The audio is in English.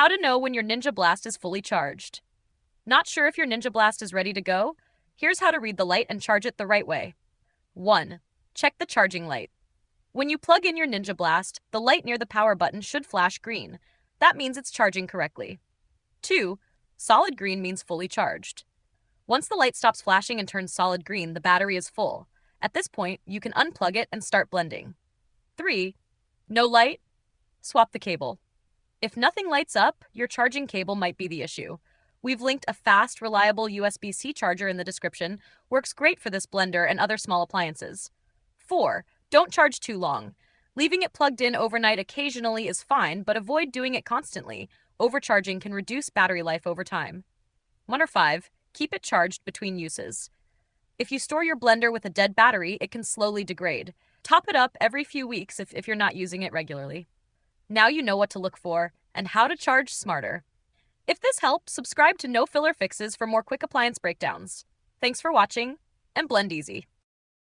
How to know when your Ninja Blast is fully charged. Not sure if your Ninja Blast is ready to go? Here's how to read the light and charge it the right way. 1. Check the charging light. When you plug in your Ninja Blast, the light near the power button should flash green. That means it's charging correctly. 2. Solid green means fully charged. Once the light stops flashing and turns solid green, the battery is full. At this point, you can unplug it and start blending. 3. No light? Swap the cable. If nothing lights up, your charging cable might be the issue. We've linked a fast, reliable USB-C charger in the description. Works great for this blender and other small appliances. 4. Don't charge too long. Leaving it plugged in overnight occasionally is fine, but avoid doing it constantly. Overcharging can reduce battery life over time. 1 or 5. Keep it charged between uses. If you store your blender with a dead battery, it can slowly degrade. Top it up every few weeks if you're not using it regularly. Now you know what to look for and how to charge smarter. If this helped, subscribe to No Filler Fixes for more quick appliance breakdowns. Thanks for watching, and blend easy.